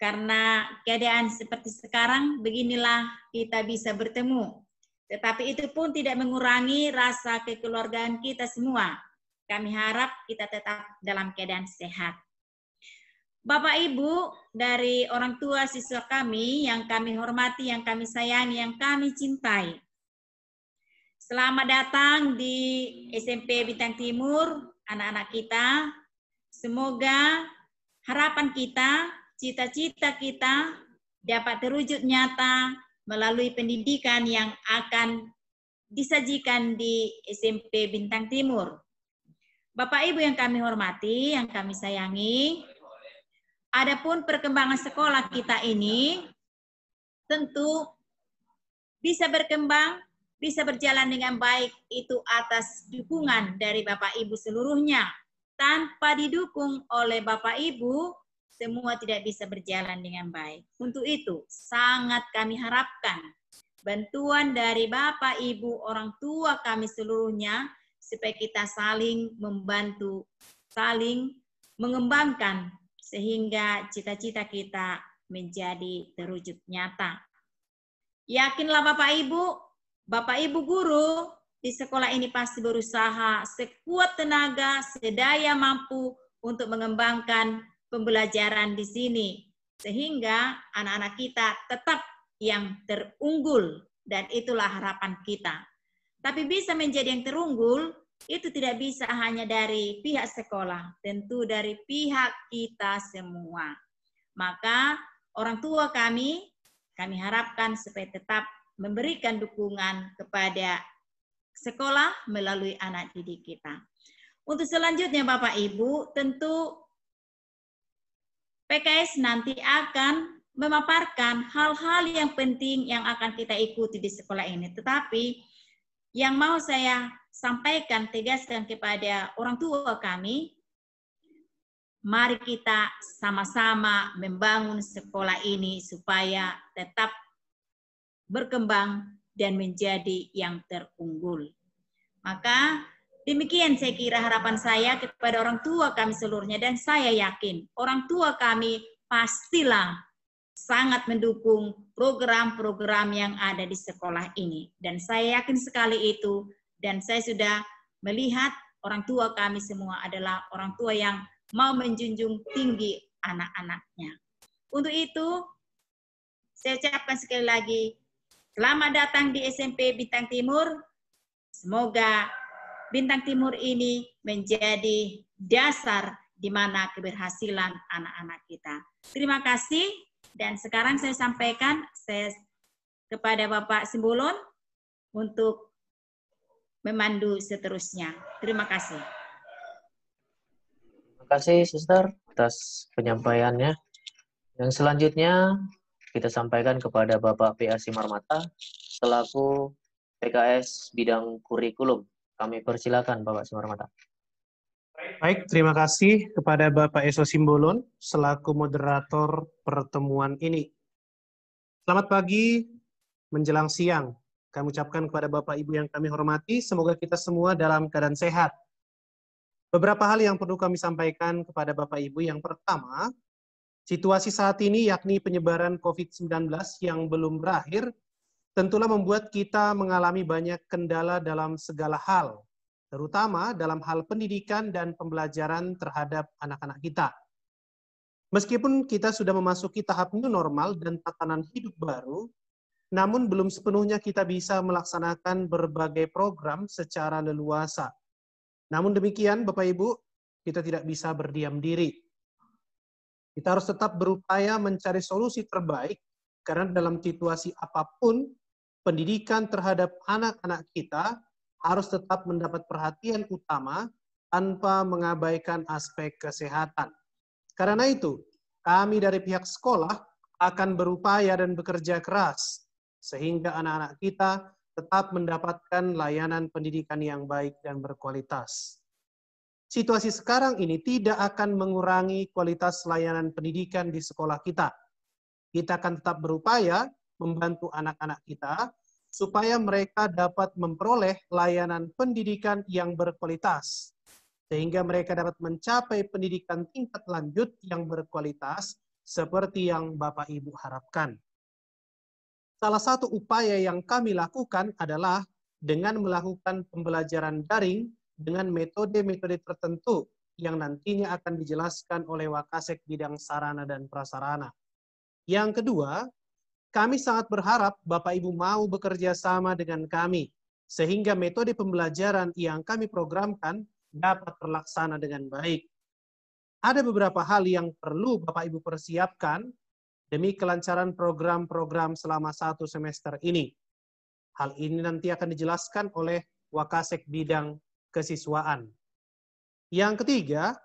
Karena keadaan seperti sekarang, beginilah kita bisa bertemu. Tetapi itu pun tidak mengurangi rasa kekeluargaan kita semua. Kami harap kita tetap dalam keadaan sehat. Bapak Ibu dari orang tua siswa kami yang kami hormati, yang kami sayangi, yang kami cintai. Selamat datang di SMP Bintang Timur, anak-anak kita. Semoga harapan kita, cita-cita kita dapat terwujud nyata melalui pendidikan yang akan disajikan di SMP Bintang Timur. Bapak Ibu yang kami hormati, yang kami sayangi, adapun perkembangan sekolah kita ini tentu bisa berkembang, bisa berjalan dengan baik itu atas dukungan dari Bapak Ibu seluruhnya. Tanpa didukung oleh Bapak Ibu, semua tidak bisa berjalan dengan baik. Untuk itu, sangat kami harapkan bantuan dari Bapak Ibu, orang tua kami seluruhnya, supaya kita saling membantu, saling mengembangkan, sehingga cita-cita kita menjadi terwujud nyata. Yakinlah Bapak Ibu guru, di sekolah ini pasti berusaha sekuat tenaga, sedaya mampu untuk mengembangkan pembelajaran di sini. Sehingga anak-anak kita tetap yang terunggul, dan itulah harapan kita. Tapi bisa menjadi yang terunggul, itu tidak bisa hanya dari pihak sekolah, tentu dari pihak kita semua. Maka orang tua kami harapkan supaya tetap memberikan dukungan kepada sekolah melalui anak didik kita. Untuk selanjutnya Bapak Ibu, tentu PKS nanti akan memaparkan hal-hal yang penting yang akan kita ikuti di sekolah ini. Tetapi yang mau saya sampaikan, tegaskan kepada orang tua kami, mari kita sama-sama membangun sekolah ini supaya tetap berkembang dan menjadi yang terunggul. Maka demikian saya kira harapan saya kepada orang tua kami seluruhnya, dan saya yakin orang tua kami pastilah sangat mendukung program-program yang ada di sekolah ini. Dan saya yakin sekali itu, dan saya sudah melihat orang tua kami semua adalah orang tua yang mau menjunjung tinggi anak-anaknya. Untuk itu, saya ucapkan sekali lagi, selamat datang di SMP Bintang Timur. Semoga Bintang Timur ini menjadi dasar di mana keberhasilan anak-anak kita. Terima kasih, dan sekarang saya sampaikan kepada Bapak Simbolon untuk memandu seterusnya. Terima kasih. Terima kasih, Sister, atas penyampaiannya. Yang selanjutnya kita sampaikan kepada Bapak P.A. Simarmata selaku PKS bidang kurikulum. Kami persilakan Bapak Simarmata. Baik, terima kasih kepada Bapak Eso Simbolon selaku moderator pertemuan ini. Selamat pagi menjelang siang. Kami ucapkan kepada Bapak Ibu yang kami hormati, semoga kita semua dalam keadaan sehat. Beberapa hal yang perlu kami sampaikan kepada Bapak Ibu. Yang pertama, situasi saat ini yakni penyebaran COVID-19 yang belum berakhir, tentulah membuat kita mengalami banyak kendala dalam segala hal, terutama dalam hal pendidikan dan pembelajaran terhadap anak-anak kita. Meskipun kita sudah memasuki tahap new normal dan tatanan hidup baru, namun belum sepenuhnya kita bisa melaksanakan berbagai program secara leluasa. Namun demikian, Bapak Ibu, kita tidak bisa berdiam diri. Kita harus tetap berupaya mencari solusi terbaik, karena dalam situasi apapun, pendidikan terhadap anak-anak kita harus tetap mendapat perhatian utama tanpa mengabaikan aspek kesehatan. Karena itu, kami dari pihak sekolah akan berupaya dan bekerja keras sehingga anak-anak kita tetap mendapatkan layanan pendidikan yang baik dan berkualitas. Situasi sekarang ini tidak akan mengurangi kualitas layanan pendidikan di sekolah kita. Kita akan tetap berupaya membantu anak-anak kita supaya mereka dapat memperoleh layanan pendidikan yang berkualitas, sehingga mereka dapat mencapai pendidikan tingkat lanjut yang berkualitas seperti yang Bapak Ibu harapkan. Salah satu upaya yang kami lakukan adalah dengan melakukan pembelajaran daring dengan metode-metode tertentu yang nantinya akan dijelaskan oleh Wakasek bidang sarana dan prasarana. Yang kedua, kami sangat berharap Bapak Ibu mau bekerja sama dengan kami, sehingga metode pembelajaran yang kami programkan dapat terlaksana dengan baik. Ada beberapa hal yang perlu Bapak Ibu persiapkan demi kelancaran program-program selama 1 semester ini. Hal ini nanti akan dijelaskan oleh Wakasek bidang kesiswaan. Yang ketiga,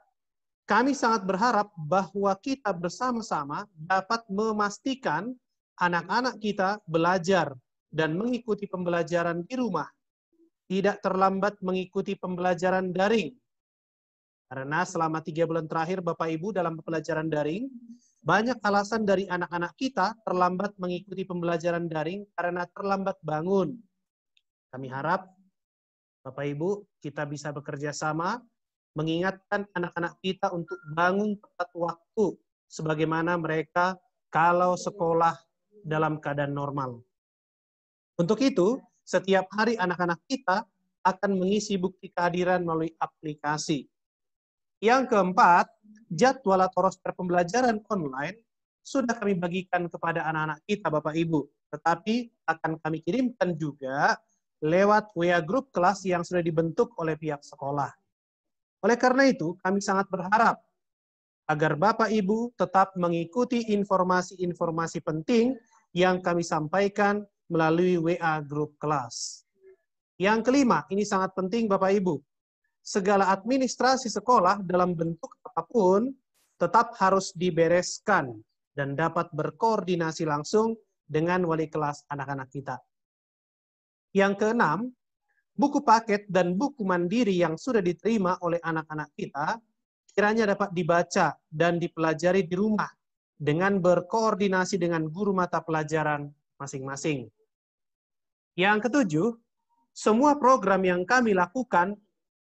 kami sangat berharap bahwa kita bersama-sama dapat memastikan anak-anak kita belajar dan mengikuti pembelajaran di rumah, tidak terlambat mengikuti pembelajaran daring. Karena selama 3 bulan terakhir Bapak Ibu dalam pembelajaran daring, banyak alasan dari anak-anak kita terlambat mengikuti pembelajaran daring karena terlambat bangun. Kami harap Bapak Ibu kita bisa bekerja sama mengingatkan anak-anak kita untuk bangun tepat waktu sebagaimana mereka kalau sekolah dalam keadaan normal. Untuk itu, setiap hari anak-anak kita akan mengisi bukti kehadiran melalui aplikasi. Yang keempat, jadwal atau roster pembelajaran online sudah kami bagikan kepada anak-anak kita, Bapak Ibu. Tetapi akan kami kirimkan juga lewat WA grup kelas yang sudah dibentuk oleh pihak sekolah. Oleh karena itu, kami sangat berharap agar Bapak Ibu tetap mengikuti informasi-informasi penting yang kami sampaikan melalui WA grup kelas. Yang kelima, ini sangat penting Bapak Ibu. Segala administrasi sekolah dalam bentuk apapun tetap harus dibereskan dan dapat berkoordinasi langsung dengan wali kelas anak-anak kita. Yang keenam, buku paket dan buku mandiri yang sudah diterima oleh anak-anak kita kiranya dapat dibaca dan dipelajari di rumah dengan berkoordinasi dengan guru mata pelajaran masing-masing. Yang ketujuh, semua program yang kami lakukan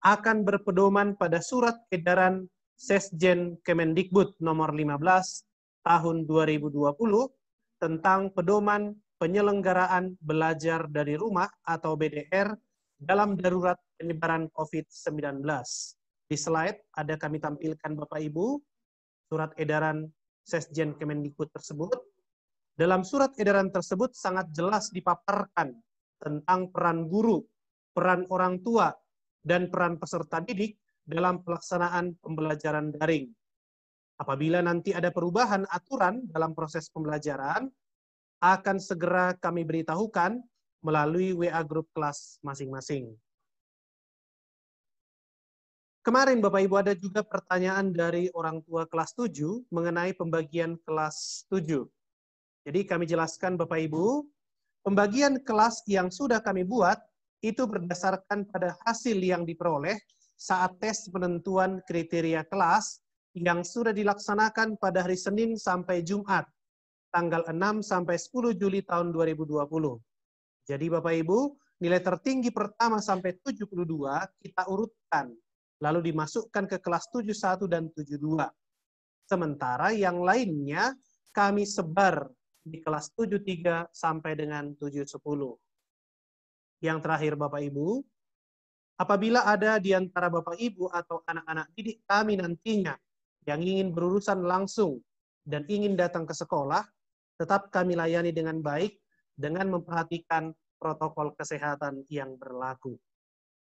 akan berpedoman pada surat edaran Sesjen Kemendikbud nomor 15 tahun 2020 tentang pedoman penyelenggaraan belajar dari rumah atau BDR dalam darurat penyebaran COVID-19. Di slide ada kami tampilkan Bapak Ibu surat edaran Sesjen Kemendikbud tersebut. Dalam surat edaran tersebut sangat jelas dipaparkan tentang peran guru, peran orang tua, dan peran peserta didik dalam pelaksanaan pembelajaran daring. Apabila nanti ada perubahan aturan dalam proses pembelajaran, akan segera kami beritahukan melalui WA grup kelas masing-masing. Kemarin Bapak Ibu ada juga pertanyaan dari orang tua kelas 7 mengenai pembagian kelas 7. Jadi kami jelaskan Bapak Ibu, pembagian kelas yang sudah kami buat itu berdasarkan pada hasil yang diperoleh saat tes penentuan kriteria kelas yang sudah dilaksanakan pada hari Senin sampai Jumat, tanggal 6 sampai 10 Juli tahun 2020. Jadi Bapak Ibu, nilai tertinggi pertama sampai 72 kita urutkan, lalu dimasukkan ke kelas 71 dan 72. Sementara yang lainnya kami sebar di kelas 73 sampai dengan 710. Yang terakhir Bapak Ibu, apabila ada di antara Bapak Ibu atau anak-anak didik kami nantinya yang ingin berurusan langsung dan ingin datang ke sekolah, tetap kami layani dengan baik dengan memperhatikan protokol kesehatan yang berlaku.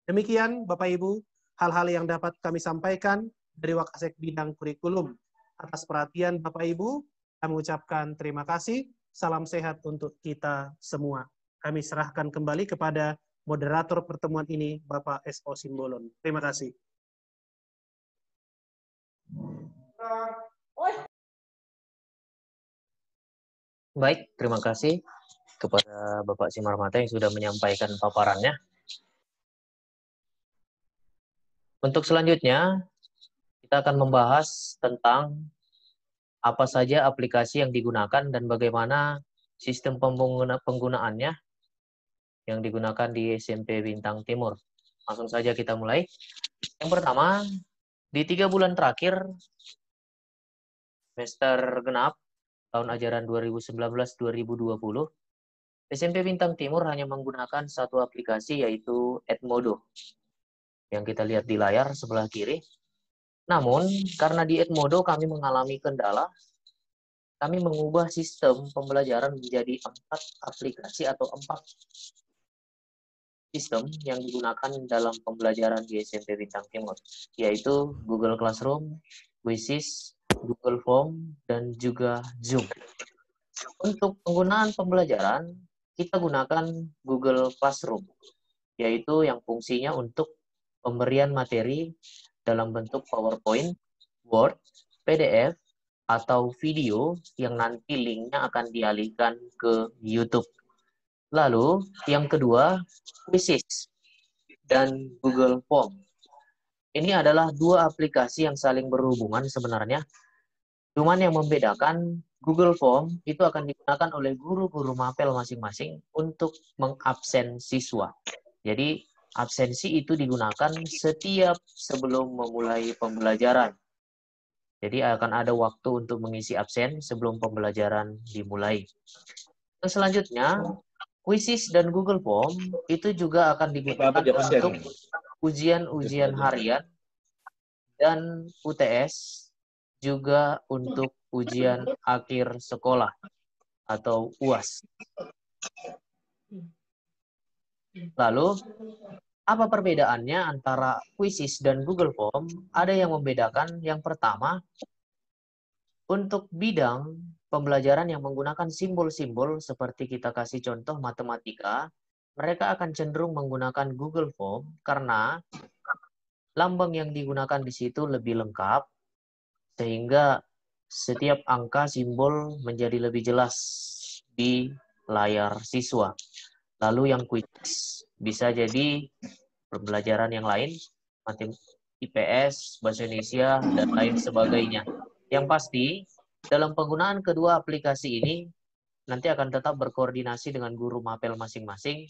Demikian Bapak Ibu, hal-hal yang dapat kami sampaikan dari Wakasek bidang kurikulum. Atas perhatian Bapak Ibu, kami ucapkan terima kasih. Salam sehat untuk kita semua. Kami serahkan kembali kepada moderator pertemuan ini, Bapak S.O. Simbolon. Terima kasih. Baik, terima kasih kepada Bapak Simarmata yang sudah menyampaikan paparannya. Untuk selanjutnya, kita akan membahas tentang apa saja aplikasi yang digunakan dan bagaimana sistem penggunaannya yang digunakan di SMP Bintang Timur. Langsung saja kita mulai. Yang pertama, di 3 bulan terakhir, semester genap tahun ajaran 2019-2020, SMP Bintang Timur hanya menggunakan satu aplikasi, yaitu Edmodo, yang kita lihat di layar sebelah kiri. Namun, karena di Edmodo kami mengalami kendala, kami mengubah sistem pembelajaran menjadi 4 aplikasi atau 4 sistem yang digunakan dalam pembelajaran di SMP Bintang Timur, yaitu Google Classroom, Quizzes, Google Form, dan juga Zoom. Untuk penggunaan pembelajaran, kita gunakan Google Classroom, yaitu yang fungsinya untuk pemberian materi dalam bentuk PowerPoint, Word, PDF, atau video yang nanti linknya akan dialihkan ke YouTube. Lalu, yang kedua, Quizzes dan Google Form. Ini adalah 2 aplikasi yang saling berhubungan sebenarnya. Cuman yang membedakan, Google Form itu akan digunakan oleh guru-guru mapel masing-masing untuk mengabsen siswa. Jadi, absensi itu digunakan setiap sebelum memulai pembelajaran. Jadi, akan ada waktu untuk mengisi absen sebelum pembelajaran dimulai. Yang selanjutnya, Quizzes dan Google Form itu juga akan digunakan untuk ujian-ujian harian dan UTS, juga untuk ujian akhir sekolah atau UAS. Lalu, apa perbedaannya antara Quizzes dan Google Form? Ada yang membedakan. Yang pertama, untuk bidang pembelajaran yang menggunakan simbol-simbol seperti kita kasih contoh matematika, mereka akan cenderung menggunakan Google Form karena lambang yang digunakan di situ lebih lengkap, sehingga setiap angka simbol menjadi lebih jelas di layar siswa. Lalu yang quiz bisa jadi pembelajaran yang lain, IPS, Bahasa Indonesia, dan lain sebagainya. Yang pasti, dalam penggunaan kedua aplikasi ini, nanti akan tetap berkoordinasi dengan guru mapel masing-masing,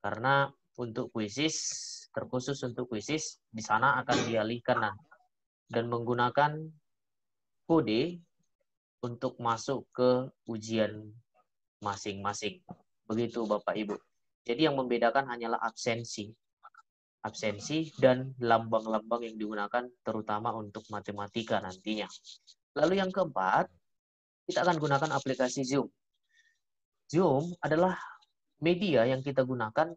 karena untuk quizzes, terkhusus untuk quizzes, di sana akan dialihkan nanti dan menggunakan kode untuk masuk ke ujian masing-masing. Begitu Bapak Ibu. Jadi yang membedakan hanyalah absensi dan lambang-lambang yang digunakan terutama untuk matematika nantinya. Lalu yang keempat, kita akan gunakan aplikasi Zoom. Zoom adalah media yang kita gunakan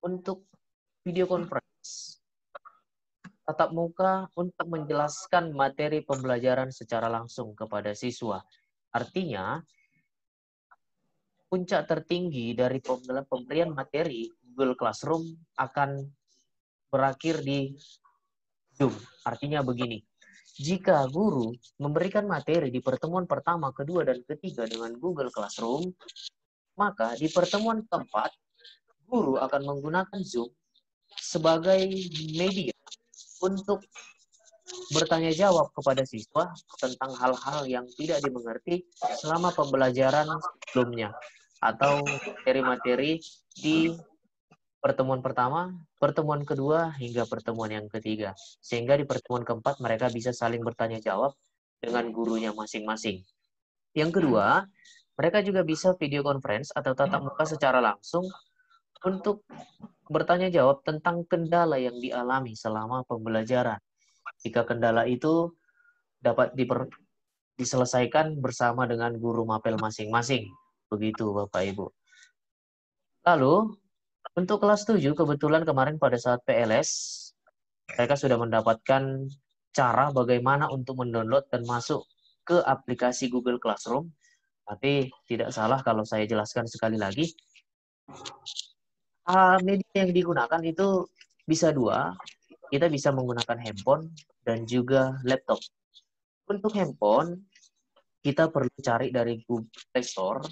untuk video conference tatap muka untuk menjelaskan materi pembelajaran secara langsung kepada siswa. Artinya, puncak tertinggi dari pemberian materi Google Classroom akan berakhir di Zoom. Artinya begini, jika guru memberikan materi di pertemuan pertama, kedua, dan ketiga dengan Google Classroom, maka di pertemuan keempat, guru akan menggunakan Zoom sebagai media untuk bertanya jawab kepada siswa tentang hal-hal yang tidak dimengerti selama pembelajaran sebelumnya atau materi-materi di pertemuan pertama, pertemuan kedua, hingga pertemuan yang ketiga. Sehingga di pertemuan keempat mereka bisa saling bertanya jawab dengan gurunya masing-masing. Yang kedua, mereka juga bisa video conference atau tatap muka secara langsung untuk bertanya jawab tentang kendala yang dialami selama pembelajaran. Jika kendala itu dapat diselesaikan bersama dengan guru mapel masing-masing. Begitu Bapak Ibu. Lalu, untuk kelas 7, kebetulan kemarin pada saat PLS, mereka sudah mendapatkan cara bagaimana untuk mendownload dan masuk ke aplikasi Google Classroom. Tapi tidak salah kalau saya jelaskan sekali lagi. Media yang digunakan itu bisa 2. Kita bisa menggunakan handphone dan juga laptop. Untuk handphone, kita perlu cari dari Google Play Store.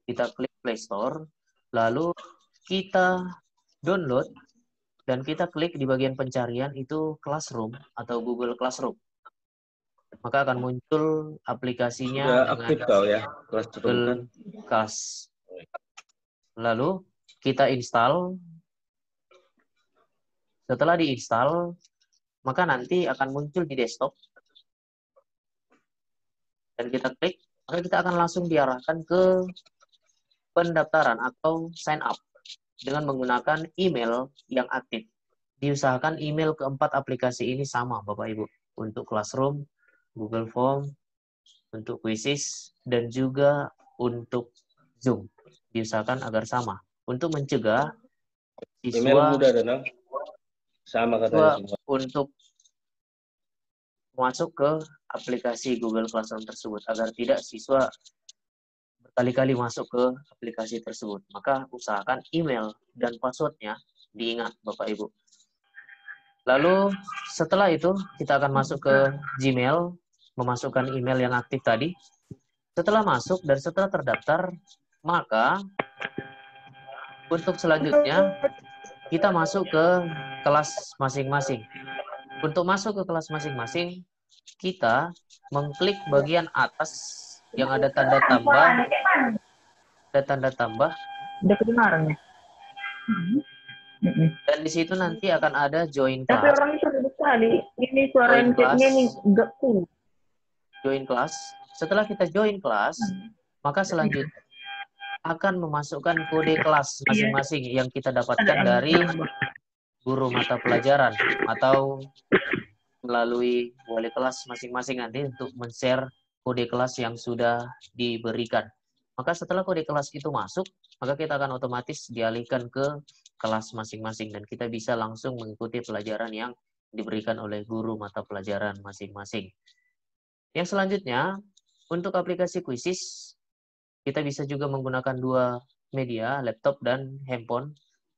Kita klik Play Store, lalu kita download, dan kita klik di bagian pencarian itu Classroom atau Google Classroom. Maka akan muncul aplikasinya Sudah aktif kau ya, Google Class. Lalu kita install. Setelah diinstal, maka nanti akan muncul di desktop dan kita klik, maka kita akan langsung diarahkan ke pendaftaran atau sign up dengan menggunakan email yang aktif. Diusahakan email keempat aplikasi ini sama, Bapak Ibu. Untuk Classroom, Google Form, untuk Quizzes, dan juga untuk Zoom. Diusahakan agar sama. Untuk mencegah Email siswa, mudah dan sama katanya semua. untuk masuk ke aplikasi Google Classroom tersebut agar tidak siswa berkali-kali masuk ke aplikasi tersebut. Maka usahakan email dan passwordnya diingat, Bapak Ibu. Lalu setelah itu kita akan masuk ke Gmail, memasukkan email yang aktif tadi. Setelah masuk dan setelah terdaftar, maka untuk selanjutnya kita masuk ke kelas masing-masing. Untuk masuk ke kelas masing-masing, kita mengklik bagian atas yang ada tanda tambah. Ada tanda tambah. Dan di situ nanti akan ada join class. Tapi orang itu duduk tadi. Ini suara NC-nya nih enggak cool. Join class. Setelah kita join class, maka selanjutnya akan memasukkan kode kelas masing-masing yang kita dapatkan dari guru mata pelajaran atau melalui wali kelas masing-masing nanti untuk men-share kode kelas yang sudah diberikan. Maka setelah kode kelas itu masuk, maka kita akan otomatis dialihkan ke kelas masing-masing dan kita bisa langsung mengikuti pelajaran yang diberikan oleh guru mata pelajaran masing-masing. Yang selanjutnya, untuk aplikasi Quizzes, kita bisa juga menggunakan dua media, laptop dan handphone.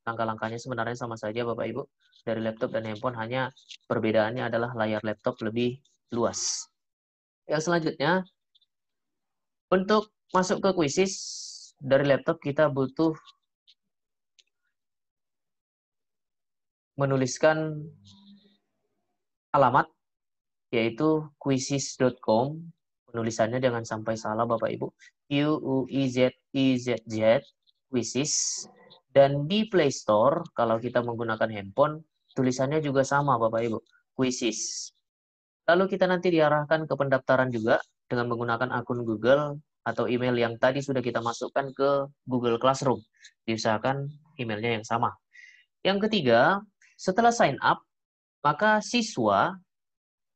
Langkah-langkahnya sebenarnya sama saja, Bapak Ibu. Dari laptop dan handphone, hanya perbedaannya adalah layar laptop lebih luas. Yang selanjutnya, untuk masuk ke Quizzes, dari laptop kita butuh menuliskan alamat, yaitu quizzes.com. Penulisannya jangan sampai salah, Bapak Ibu. Q-U-I-Z-I-Z-Z, Quizzes. Dan di Play Store, kalau kita menggunakan handphone, tulisannya juga sama, Bapak Ibu. Quizzes. Lalu kita nanti diarahkan ke pendaftaran juga dengan menggunakan akun Google atau email yang tadi sudah kita masukkan ke Google Classroom. Diusahakan emailnya yang sama. Yang ketiga, setelah sign up, maka siswa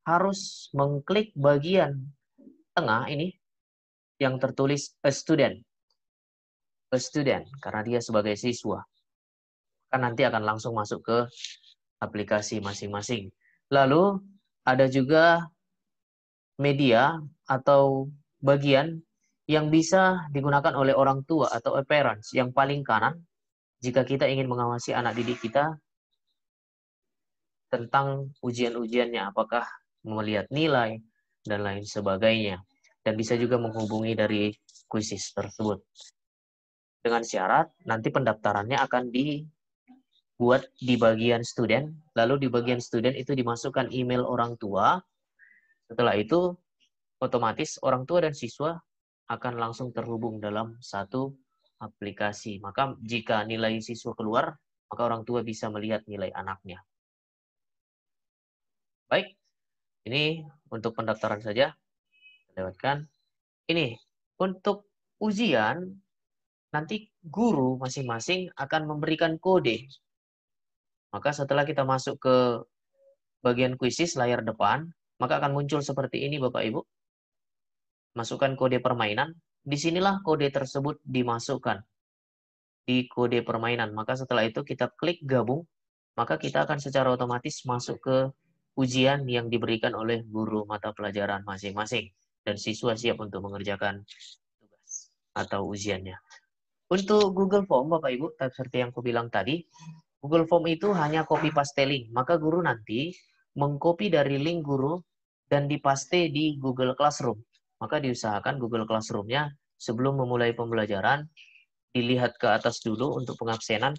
harus mengklik bagian tengah ini yang tertulis a student. A student, karena dia sebagai siswa. Kan nanti akan langsung masuk ke aplikasi masing-masing. Lalu ada juga media atau bagian yang bisa digunakan oleh orang tua atau parents yang paling kanan jika kita ingin mengawasi anak didik kita tentang ujian-ujiannya, apakah melihat nilai dan lain sebagainya. Dan bisa juga menghubungi dari Quizzes tersebut. Dengan syarat nanti pendaftarannya akan dibuat di bagian student, lalu di bagian student itu dimasukkan email orang tua. Setelah itu otomatis orang tua dan siswa akan langsung terhubung dalam satu aplikasi. Maka jika nilai siswa keluar, maka orang tua bisa melihat nilai anaknya. Baik, ini untuk pendaftaran saja. Lewatkan. Ini untuk ujian, nanti guru masing-masing akan memberikan kode. Maka setelah kita masuk ke bagian Quizzes layar depan, maka akan muncul seperti ini Bapak Ibu. Masukkan kode permainan. Disinilah kode tersebut dimasukkan di kode permainan. Maka setelah itu kita klik gabung, maka kita akan secara otomatis masuk ke ujian yang diberikan oleh guru mata pelajaran masing-masing. Dan siswa siap untuk mengerjakan tugas atau ujiannya. Untuk Google Form, Bapak Ibu, seperti yang aku bilang tadi, Google Form itu hanya copy paste link. Maka guru nanti mengcopy dari link guru dan dipaste di Google Classroom. Maka diusahakan Google Classroom-nya sebelum memulai pembelajaran, dilihat ke atas dulu untuk pengabsenan.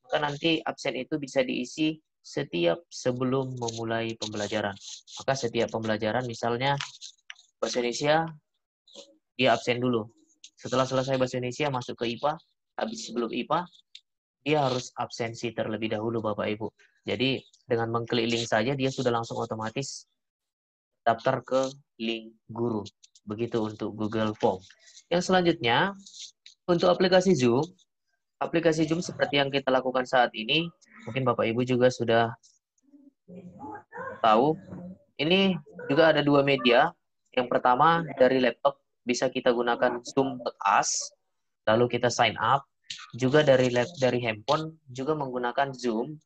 Maka nanti absen itu bisa diisi setiap sebelum memulai pembelajaran. Maka setiap pembelajaran, misalnya bahasa Indonesia, dia absen dulu. Setelah selesai bahasa Indonesia, masuk ke IPA. Habis sebelum IPA, dia harus absensi terlebih dahulu, Bapak Ibu. Jadi, dengan mengklik link saja, dia sudah langsung otomatis daftar ke link guru. Begitu untuk Google Form. Yang selanjutnya, untuk aplikasi Zoom seperti yang kita lakukan saat ini, mungkin Bapak Ibu juga sudah tahu, ini juga ada dua media. Yang pertama, dari laptop bisa kita gunakan Zoom.us, lalu kita sign up. Juga dari handphone juga menggunakan Zoom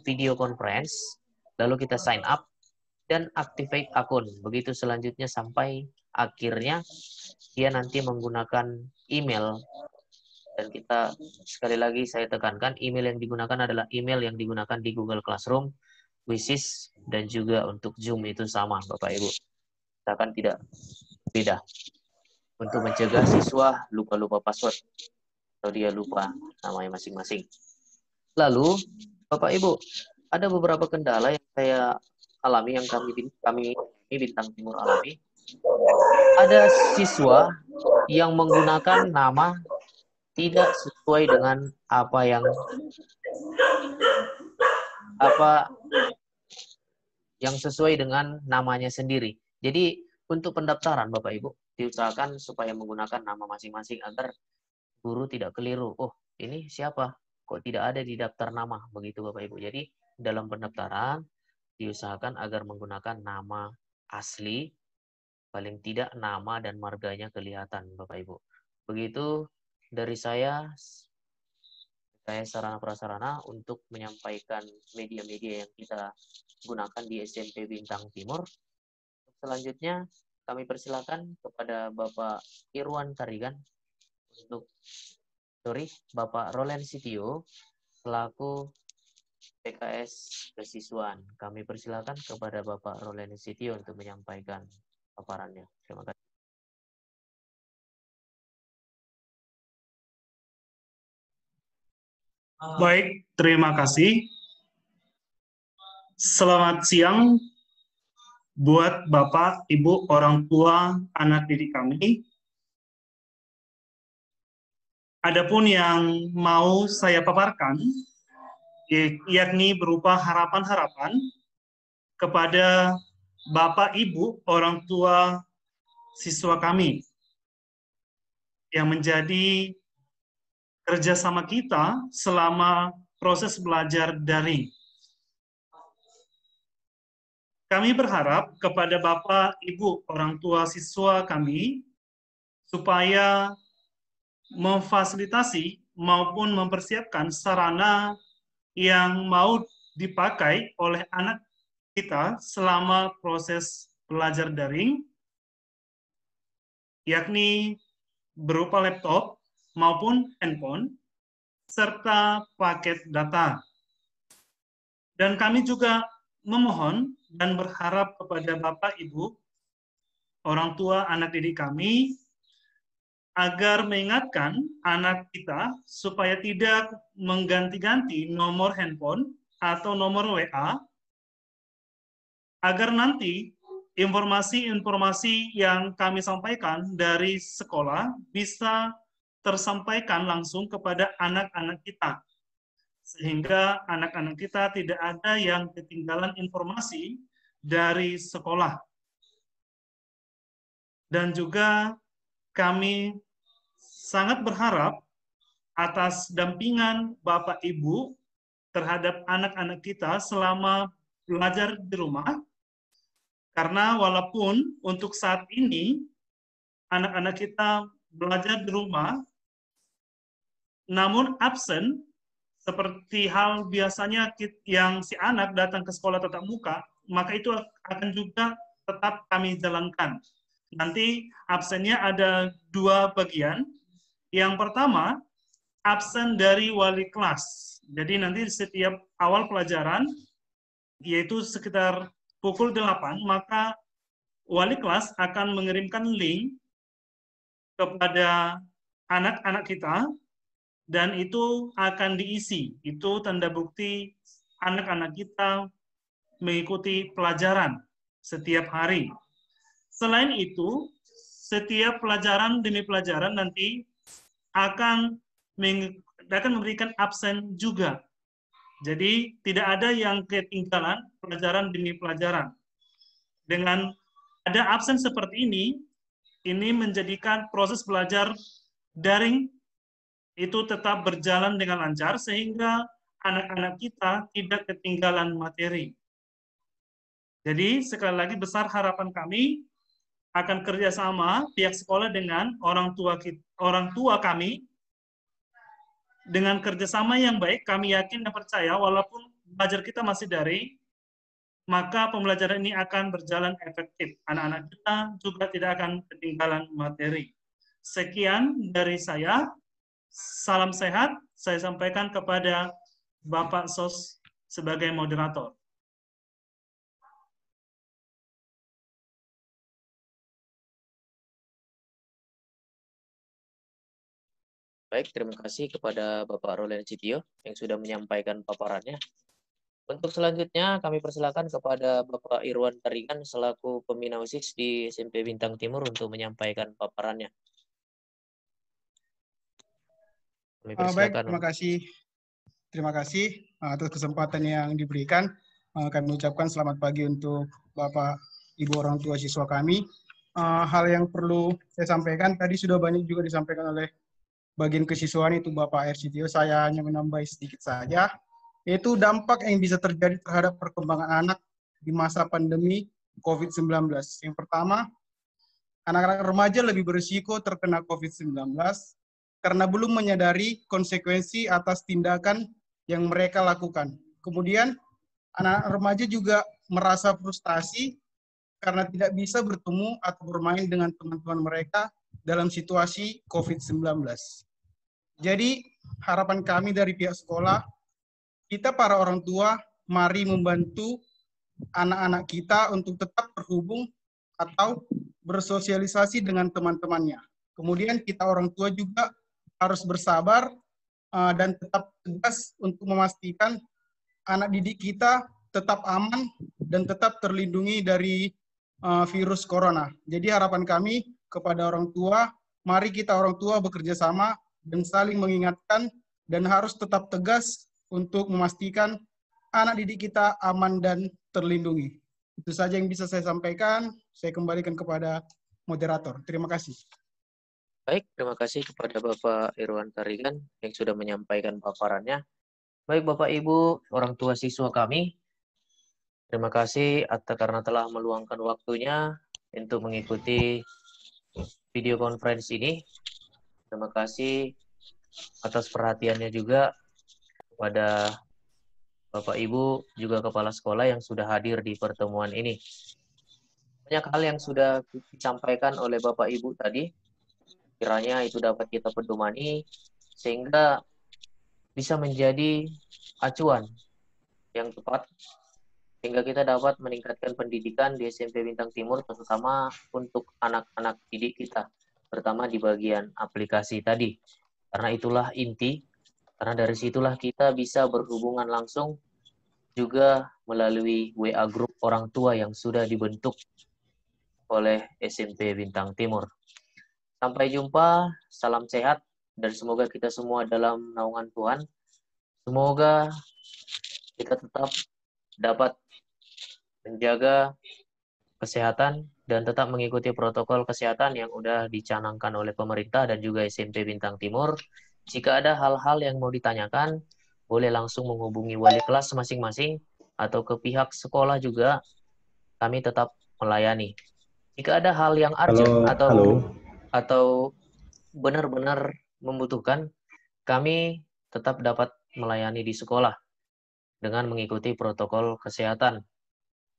Video Conference, lalu kita sign up dan activate akun. Begitu selanjutnya sampai akhirnya dia nanti menggunakan email. Dan kita, sekali lagi saya tekankan, email yang digunakan adalah email yang digunakan di Google Classroom, Quizzes, dan juga untuk Zoom itu sama, Bapak Ibu. Kita akan tidak beda. Untuk mencegah siswa lupa-lupa password, atau dia lupa namanya masing-masing. Lalu, Bapak Ibu, ada beberapa kendala yang saya alami, yang kami Bintang Timur alami. Ada siswa yang menggunakan nama tidak sesuai dengan apa yang sesuai dengan namanya sendiri. Jadi untuk pendaftaran Bapak Ibu diusahakan supaya menggunakan nama masing-masing agar guru tidak keliru. Oh, ini siapa? Kok tidak ada di daftar nama? Begitu Bapak Ibu. Jadi dalam pendaftaran diusahakan agar menggunakan nama asli, paling tidak nama dan marganya kelihatan Bapak Ibu. Begitu dari saya sarana prasarana untuk menyampaikan media-media yang kita gunakan di SMP Bintang Timur. Selanjutnya kami persilakan kepada Bapak Irwan Tarigan Bapak Roland Sitio selaku PKS Kesiswaan. Kami persilakan kepada Bapak Roland Sitio untuk menyampaikan paparannya. Terima kasih. Baik, terima kasih. Selamat siang buat Bapak, Ibu, orang tua, anak didik kami. Adapun yang mau saya paparkan, yakni berupa harapan-harapan kepada Bapak, Ibu, orang tua siswa kami yang menjadi kerjasama kita selama proses belajar daring. Kami berharap kepada Bapak, Ibu, orang tua siswa kami supaya memfasilitasi maupun mempersiapkan sarana yang mau dipakai oleh anak kita selama proses belajar daring, yakni berupa laptop maupun handphone, serta paket data. Dan kami juga memohon dan berharap kepada Bapak, Ibu, orang tua anak didik kami, agar mengingatkan anak kita supaya tidak mengganti-ganti nomor handphone atau nomor WA, agar nanti informasi-informasi yang kami sampaikan dari sekolah bisa tersampaikan langsung kepada anak-anak kita. Sehingga anak-anak kita tidak ada yang ketinggalan informasi dari sekolah. Dan juga kami sangat berharap atas dampingan Bapak Ibu terhadap anak-anak kita selama belajar di rumah. Karena walaupun untuk saat ini anak-anak kita belajar di rumah, namun absen, seperti hal biasanya yang si anak datang ke sekolah tatap muka, maka itu akan juga tetap kami jalankan. Nanti absennya ada dua bagian. Yang pertama, absen dari wali kelas. Jadi nanti setiap awal pelajaran, yaitu sekitar pukul 8, maka wali kelas akan mengirimkan link kepada anak-anak kita, dan itu akan diisi. Itu tanda bukti anak-anak kita mengikuti pelajaran setiap hari. Selain itu, setiap pelajaran demi pelajaran nanti akan memberikan absen juga. Jadi tidak ada yang ketinggalan pelajaran demi pelajaran. Dengan ada absen seperti ini, ini menjadikan proses belajar daring itu tetap berjalan dengan lancar sehingga anak-anak kita tidak ketinggalan materi. Jadi sekali lagi besar harapan kami akan kerjasama pihak sekolah dengan orang tua kami. Dengan kerjasama yang baik, kami yakin dan percaya walaupun belajar kita masih daring, maka pembelajaran ini akan berjalan efektif. Anak-anak kita juga tidak akan ketinggalan materi. Sekian dari saya. Salam sehat. Saya sampaikan kepada Bapak Sos sebagai moderator. Baik, terima kasih kepada Bapak Roland Citio yang sudah menyampaikan paparannya. Untuk selanjutnya, kami persilakan kepada Bapak Irwan Tarigan selaku pembina OSIS di SMP Bintang Timur untuk menyampaikan paparannya. Kami Baik, persilakan. terima kasih atas kesempatan yang diberikan. Kami ucapkan selamat pagi untuk Bapak, Ibu orang tua siswa kami. Hal yang perlu saya sampaikan tadi sudah banyak juga disampaikan oleh bagian kesiswaan itu Bapak RCTO. Saya hanya menambah sedikit saja, yaitu dampak yang bisa terjadi terhadap perkembangan anak di masa pandemi COVID-19. Yang pertama, anak-anak remaja lebih berisiko terkena COVID-19 karena belum menyadari konsekuensi atas tindakan yang mereka lakukan. Kemudian, anak-anak remaja juga merasa frustasi karena tidak bisa bertemu atau bermain dengan teman-teman mereka dalam situasi COVID-19. Jadi, harapan kami dari pihak sekolah, kita para orang tua, mari membantu anak-anak kita untuk tetap terhubung atau bersosialisasi dengan teman-temannya. Kemudian kita orang tua juga harus bersabar dan tetap tegas untuk memastikan anak didik kita tetap aman dan tetap terlindungi dari virus corona. Jadi harapan kami kepada orang tua, mari kita orang tua bekerja sama dan saling mengingatkan dan harus tetap tegas untuk memastikan anak didik kita aman dan terlindungi. Itu saja yang bisa saya sampaikan. Saya kembalikan kepada moderator. Terima kasih. Baik, terima kasih kepada Bapak Irwan Tarigan yang sudah menyampaikan paparannya. Baik, Bapak Ibu, orang tua siswa kami, terima kasih karena telah meluangkan waktunya untuk mengikuti video conference ini. Terima kasih atas perhatiannya juga kepada Bapak Ibu, juga Kepala Sekolah yang sudah hadir di pertemuan ini. Banyak hal yang sudah disampaikan oleh Bapak Ibu tadi, kiranya itu dapat kita pedomani, sehingga bisa menjadi acuan yang tepat, sehingga kita dapat meningkatkan pendidikan di SMP Bintang Timur, terutama untuk anak-anak didik kita, terutama di bagian aplikasi tadi. Karena itulah inti, karena dari situlah kita bisa berhubungan langsung juga melalui WA Group orang tua yang sudah dibentuk oleh SMP Bintang Timur. Sampai jumpa, salam sehat, dan semoga kita semua dalam naungan Tuhan. Semoga kita tetap dapat menjaga kesehatan dan tetap mengikuti protokol kesehatan yang sudah dicanangkan oleh pemerintah dan juga SMP Bintang Timur. Jika ada hal-hal yang mau ditanyakan, boleh langsung menghubungi wali kelas masing-masing atau ke pihak sekolah juga, kami tetap melayani. Jika ada hal yang urgent atau benar-benar membutuhkan, kami tetap dapat melayani di sekolah dengan mengikuti protokol kesehatan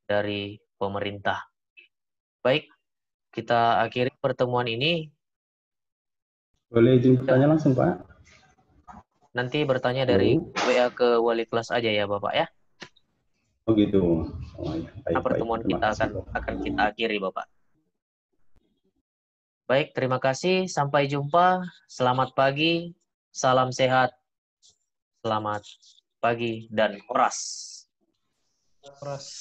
dari pemerintah. Baik, kita akhiri pertemuan ini. Boleh izin bertanya langsung, Pak? Nanti bertanya dari WA ke wali kelas aja ya, Bapak ya. Oh gitu. Oh, ya. Nah, pertemuan kita akan kita akhiri, Bapak. Baik, terima kasih. Sampai jumpa. Selamat pagi. Salam sehat. Selamat pagi dan oras. Oras.